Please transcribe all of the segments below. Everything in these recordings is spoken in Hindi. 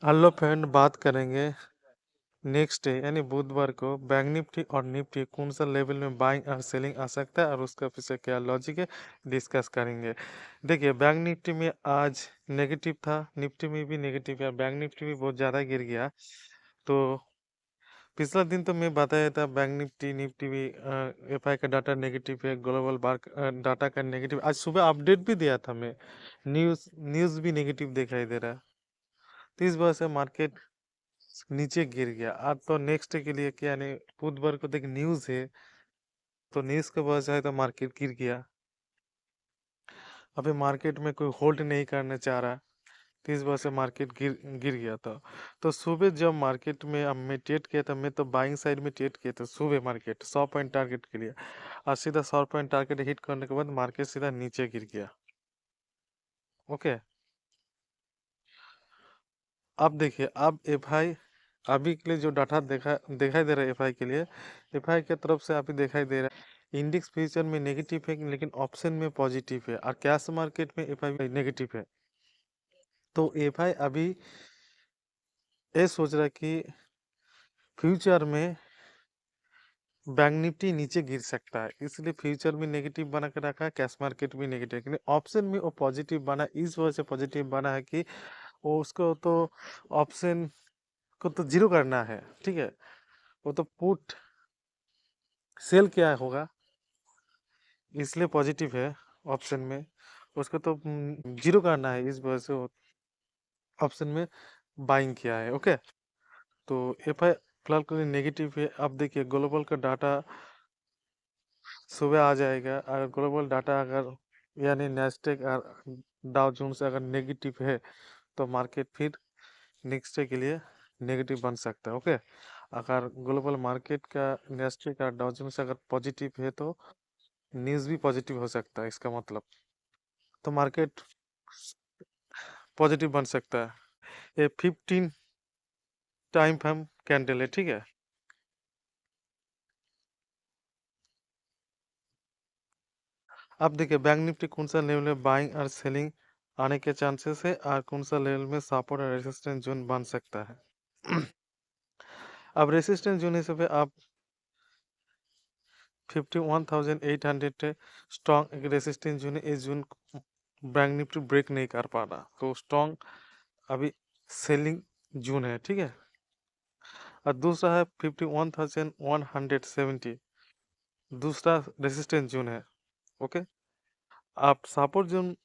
हेलो फ्रेंड, बात करेंगे नेक्स्ट डे यानी बुधवार को बैंक निफ्टी और निफ्टी कौन सा लेवल में बाइंग और सेलिंग आ सकता है और उसका पीछे क्या लॉजिक है, डिस्कस करेंगे। देखिए, बैंक निफ्टी में आज नेगेटिव था, निफ्टी में भी नेगेटिव है, बैंक निफ्टी भी बहुत ज़्यादा गिर गया। तो पिछला दिन तो मैं बताया था बैंक निफ्टी निफ्टी भी एफआई का डाटा नेगेटिव है, ग्लोबल बार डाटा का नेगेटिव। आज सुबह अपडेट भी दिया था मैं, न्यूज़ न्यूज़ भी नेगेटिव दिखाई दे रहा है। तो इस वजह से मार्केट नीचे गिर गया। अब तो नेक्स्ट के लिए क्या नहीं, बुधवार को देख न्यूज़ है, तो न्यूज़ के वजह से तो मार्केट गिर गया। अभी मार्केट में कोई होल्ड नहीं करना चाह रहा, तो इस वजह से मार्केट गिर गिर गया था। तो सुबह जब मार्केट में अब मैं ट्रेड किया था, मैं तो बाइंग साइड में ट्रेड किया था सुबह मार्केट 100 पॉइंट टारगेट के लिए, और सीधा 100 पॉइंट टारगेट हिट करने के बाद मार्केट सीधा नीचे गिर गया। ओके, अब देखिए, अब एफआई अभी के लिए जो डाटा दिखाई दे रहा है एफआई के लिए, एफआई की तरफ से अभी दिखाई दे रहा है इंडेक्स फ्यूचर में नेगेटिव है, लेकिन ऑप्शन में पॉजिटिव है, और कैश मार्केट में एफआई नेगेटिव है। तो एफआई अभी ये सोच रहा है कि फ्यूचर में बैंक निफ्टी नीचे गिर सकता है, इसलिए फ्यूचर में नेगेटिव बना के रखा है, कैश मार्केट भी नेगेटिव, लेकिन ऑप्शन में वो पॉजिटिव बना, इस वजह से पॉजिटिव बना है कि वो उसको तो ऑप्शन को तो जीरो करना है, ठीक है। वो तो पुट सेल क्या होगा, इसलिए पॉजिटिव है ऑप्शन में। उसको तो जीरो करना है, इस वजह से ऑप्शन में बाइंग किया है। ओके, तो एफ आई फिलहाल के लिए नेगेटिव है। अब देखिए, ग्लोबल का डाटा सुबह आ जाएगा, अगर ग्लोबल डाटा अगर यानी नेस्टेक और डाउ जोन्स अगर नेगेटिव है, तो मार्केट फिर नेक्स्ट डे के लिए नेगेटिव बन सकता है। ओके, अगर ग्लोबल मार्केट का नेस्टेक और डाउ जोन्स अगर पॉजिटिव है, तो न्यूज़ भी पॉजिटिव हो सकता है, इसका मतलब तो मार्केट पॉजिटिव बन सकता है। ये 15 टाइम फ्रेम कैंडल है, ठीक है। अब देखिए, बैंक निफ्टी कौन सा लेवल में बाइंग और सेलिंग आने के चांसेस है, और कौन सा लेवल में सपोर्ट और रेजिस्टेंस जोन बन सकता है। अब रेजिस्टेंस जोन हिसाब से आप 51,800 स्ट्रॉन्ग एक रेजिस्टेंस जोन है, इस जोन बैंक निफ्टी ब्रेक नहीं कर पा रहा, तो स्ट्रॉन्ग अभी सेलिंग जोन है, ठीक है। और दूसरा है 51,170, दूसरा रेजिस्टेंस जोन है। ओके, आप सपोर्ट जोन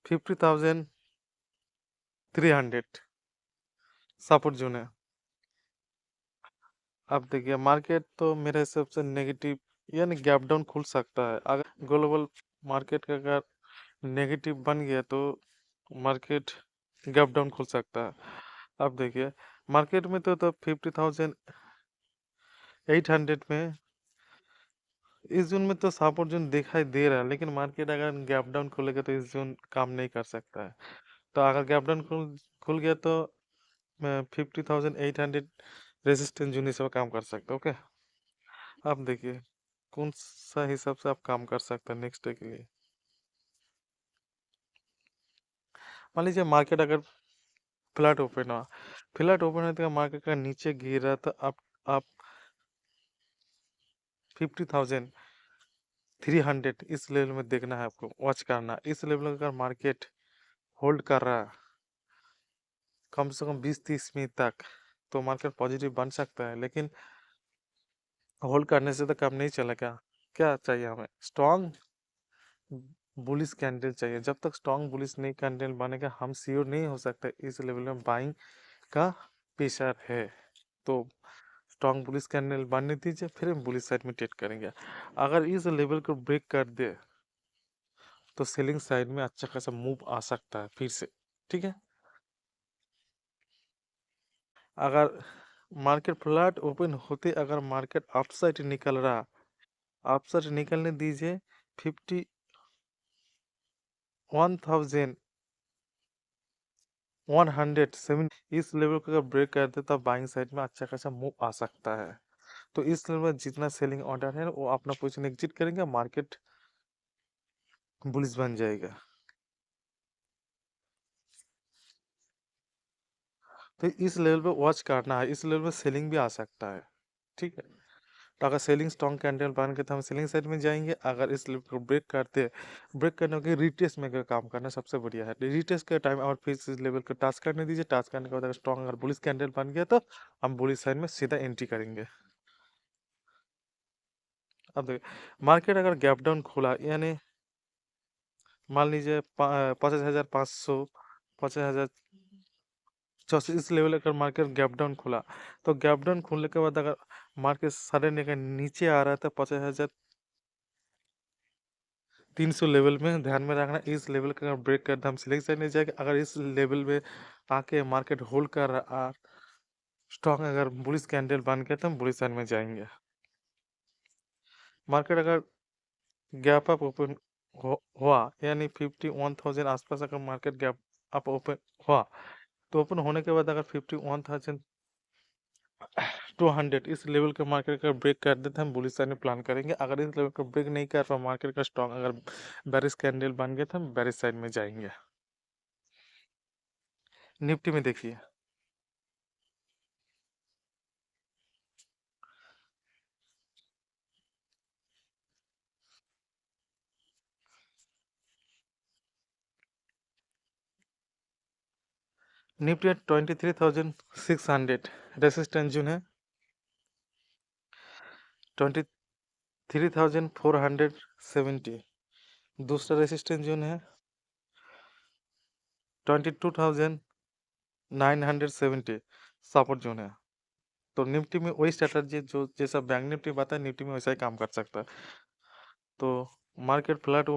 50,300 सपोर्ट जोन है। अब देखिए, मार्केट तो मेरे हिसाब से नेगेटिव यानी गैप डाउन खुल सकता है, अगर ग्लोबल मार्केट का अगर नेगेटिव बन गया, तो मार्केट गैप डाउन खुल सकता है। अब देखिए, मार्केट में तो 50,800 में इस जोन में तो सपोर्ट जोन दिखाई दे रहा है, लेकिन मार्केट अगर गैप डाउन खुलेगा तो इस जोन काम नहीं कर सकता है। तो अगर गैप डाउन खुल खुल गया, तो 50,800 रेजिस्टेंस जोन हिसाब से काम कर सकते हैं। ओके, आप देखिए कौन सा हिसाब से आप काम कर सकते हैं नेक्स्ट डे के लिए। मान लीजिए मार्केट अगर फ्लैट ओपन हुआ, फ्लैट ओपन होने का मार्केट का नीचे गिरा, तो आप 50,300 इस लेवल में देखना है, आपको वॉच करना। इस लेवल अगर मार्केट होल्ड कर रहा है कम से कम 20-30 मिनट तक, तो मार्केट पॉजिटिव बन सकता है, लेकिन होल्ड करने से तो काम नहीं चलेगा। क्या चाहिए हमें? स्ट्रॉन्ग बुलिश कैंडल चाहिए। जब तक स्ट्रॉन्ग बुलिश नहीं कैंडल बनेगा, हम श्योर नहीं हो सकते इस लेवल में बाइंग का प्रेशर है। तो स्ट्रॉन्ग बुलिश कैंडल बनने दीजिए, फिर हम बुलिश साइड में ट्रेड करेंगे। अगर इस लेवल को ब्रेक कर दे, तो सेलिंग साइड में अच्छा खासा मूव आ सकता है फिर से, ठीक है। अगर मार्केट फ्लैट ओपन होते अगर मार्केट अपसाइड निकल रहा, अपसाइड निकलने दीजिए 51,170 इस लेवल को अगर ब्रेक कर दे, तब बाइंग साइड में अच्छा खासा मूव आ सकता है। तो इस लेवल में जितना सेलिंग ऑर्डर है, वो अपना पोजीशन एग्जिट करेंगे, मार्केट बुलिश बन जाएगा। तो इस लेवल पे वॉच करना है, इस लेवल पे सेलिंग भी आ सकता है, ठीक है। तो अगर सेलिंग स्ट्रॉन्ग कैंडल बन के तो हम सेलिंग साइड में जाएंगे। अगर इस लेवल को ब्रेक करते हैं, ब्रेक करने के रिटेस्ट में काम करना सबसे बढ़िया है। रिटेस्ट के टाइम और फिर इस लेवल को टाच करने दीजिए। टाच करने के बाद अगर स्ट्रॉन्ग अगर बुलिश कैंडल बन गया तो हम बुलिश साइड में सीधा एंट्री करेंगे। अब देखिए मार्केट अगर गैप डाउन खुला, यानी मान लीजिए 25,500, 25,084 इस लेवल अगर मार्केट गैप डाउन खुला, तो गैप डाउन खुलने के बाद अगर मार्केट सडन अगर नीचे आ रहा है तो 25,300 लेवल में ध्यान में रखना। इस लेवल का अगर ब्रेक करते हम सिलेक्ट साइड नहीं जाएगा। अगर इस लेवल में आके मार्केट होल्ड कर रहा, स्ट्रॉन्ग अगर बुलिश कैंडल बन गया तो हम बुलिश साइड में जाएंगे। मार्केट अगर गैप अप ओपन हुआ, यानी 51,000 आसपास अगर मार्केट गैप अप ओपन हुआ, तो ओपन होने के बाद अगर 51,200 इस लेवल के मार्केट का ब्रेक कर देते हैं हम बुलिश साइड में प्लान करेंगे। अगर इस लेवल को ब्रेक नहीं कर पाए, मार्केट का स्ट्रॉन्ग अगर बेरिश कैंडल बन गया तो हम बेरिश साइड में जाएंगे। निफ्टी में देखिए, निफ्टी 23,600 रेसिस्टेंस जोन है, 23,470 दूसरा रेसिस्टेंस जोन है, 22,970 सपोर्ट जोन है। तो निफ्टी में वही स्ट्रेटजी जो जैसा बैंक निफ्टी बताया, निफ्टी में वैसा ही काम कर सकता है। तो मार्केट फ्लैट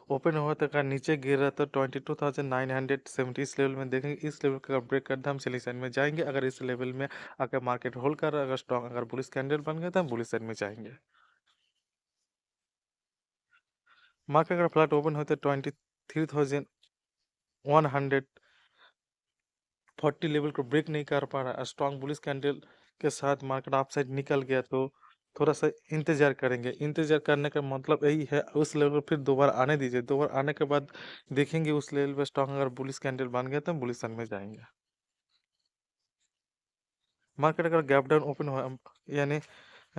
ओपन हुआ तक नीचे गिर रहा था 22,970 इस लेवल में देखेंगे। इस लेवल का ब्रेक करते हम सेलिंग साइड में जाएंगे। अगर इस लेवल में अगर मार्केट होल्ड कर रहा है, अगर स्ट्रॉन्ग अगर बुलिश कैंडल बन गया तो हम बुलिश साइड में जाएंगे। मार्केट अगर फ्लैट ओपन होते 23,140 लेवल को ब्रेक नहीं कर पा रहा, स्ट्रॉन्ग बुलिश कैंडल के साथ मार्केट अप साइड निकल गया, तो थोड़ा सा इंतजार करेंगे। इंतजार करने का मतलब यही है, उस लेवल पर फिर दोबारा आने दीजिए। दोबारा आने के बाद देखेंगे उस लेवल पे स्ट्रॉन्ग अगर बुलिश कैंडल बन गया तो हम बुलिश साइड में जाएंगे। मार्केट अगर गैप डाउन ओपन हुआ, यानी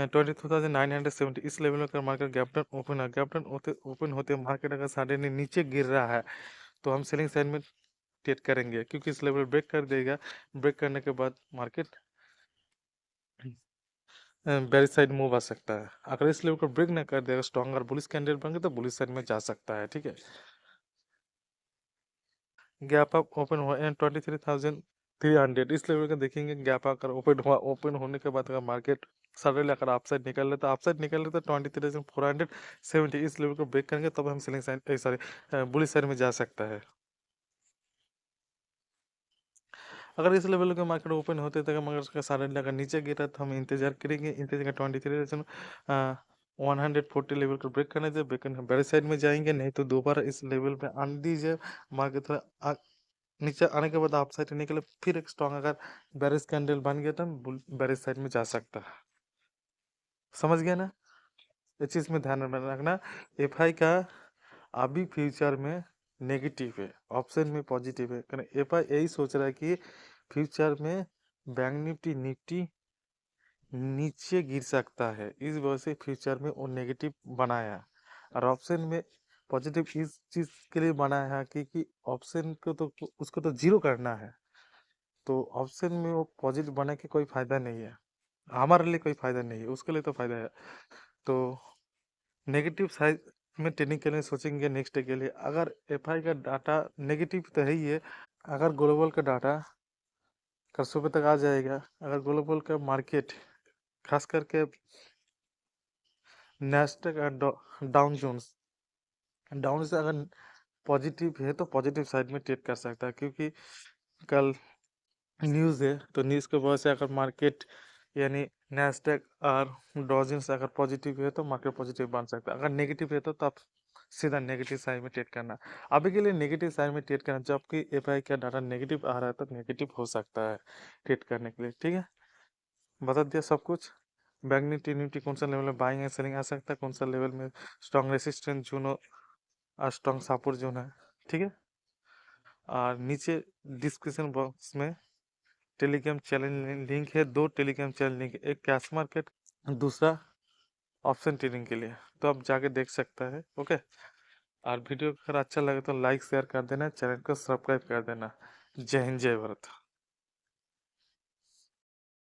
22,970 इस लेवल में अगर मार्केट गैप डाउन ओपन है, गैप डाउन होते ओपन होते मार्केट अगर सडनली नीचे गिर रहा है, तो हम सेलिंग साइड में ट्रेड करेंगे, क्योंकि इस लेवल ब्रेक कर देगा। ब्रेक करने के बाद मार्केट बेरिश साइड मूव आ सकता है। अगर इस लेवल को ब्रेक ना कर देगा, स्ट्रॉन्ग और बुलिश कैंडल बन गया तो बुलिश साइड में जा सकता है, ठीक है। गैप अप ओपन हुआ 23,300 इस लेवल का देखेंगे। गैप अगर ओपन हुआ, ओपन होने के बाद अगर मार्केट सडनली अगर अपसाइड निकल रहे तो अपसाइड निकल रहे तो 23,470 इस लेवल को ब्रेक करेंगे, तब हम selling side sorry bullish side में जा सकता है। अगर इस लेवल के मार्केट ओपन होते तो मगर सडनली अगर नीचे गिरा तो हम इंतजार करेंगे। इंतजार 23,140 लेवल को ब्रेक करने दे, ब्रेक करने बेरिश साइड में जाएंगे। नहीं तो दोबारा इस लेवल पे आने दीजिए। मार्केट थोड़ा नीचे आने के बाद आप साइड निकले, फिर एक स्ट्रॉन्ग अगर बेरिश कैंडल बन गया तो बेरिश साइड में जा सकता है। समझ गया ना? इस चीज़ में ध्यान में रखना। एफआई का अभी फ्यूचर में नेगेटिव है, ऑप्शन में पॉजिटिव है। कारण एफआई यही सोच रहा है कि फ्यूचर में बैंक निफ्टी निफ्टी नीचे गिर सकता है, इस वजह से फ्यूचर में वो नेगेटिव बनाया। और ऑप्शन में पॉजिटिव इस चीज़ के लिए बनाया है कि ऑप्शन को तो उसको तो जीरो करना है। तो ऑप्शन में वो पॉजिटिव बना के कोई फायदा नहीं है, हमारे लिए कोई फायदा नहीं है, उसके लिए तो फायदा है। तो नेगेटिव साइड में ट्रेडिंग के लिए सोचेंगे नेक्स्ट डे के लिए। अगर एफआई का डाटा नेगेटिव तो है ही है, अगर ग्लोबल का डाटा कल सुबह तक आ जाएगा, अगर ग्लोबल का मार्केट खास करके नेस्टेक और डाउन जोन्स डाउन से अगर पॉजिटिव है तो पॉजिटिव साइड में ट्रेड कर सकता है, क्योंकि कल न्यूज़ है। तो न्यूज़ के वजह से अगर मार्केट यानी नैस्डैक और डॉजेंस अगर पॉजिटिव है तो मार्केट पॉजिटिव बन सकता है। अगर नेगेटिव है तो तब सीधा नेगेटिव साइड में ट्रेड करना। अभी के लिए नेगेटिव साइड में ट्रेड करना, जबकि एफआई का डाटा नेगेटिव आ रहा है तो नेगेटिव हो सकता है ट्रेड करने के लिए, ठीक है। बता दिया सब कुछ। बैंक निफ्टी निफ्टी कौन सा लेवल में बाइंग है सेलिंग आ सकता है, कौन सा लेवल में स्ट्रॉन्ग रेसिस्टेंस जोन और स्ट्रॉन्ग सपोर्ट जोन है, ठीक है। और नीचे डिस्क्रिप्शन बॉक्स में टेलीग्राम चैनल लिंक है, 2 टेलीग्राम चैनल लिंक है, एक कैश मार्केट, दूसरा ऑप्शन ट्रेडिंग के लिए, तो आप जाके देख सकता है। ओके, और वीडियो अगर अच्छा लगे तो लाइक शेयर कर देना, चैनल को सब्सक्राइब कर देना। जय हिंद, जय भारत।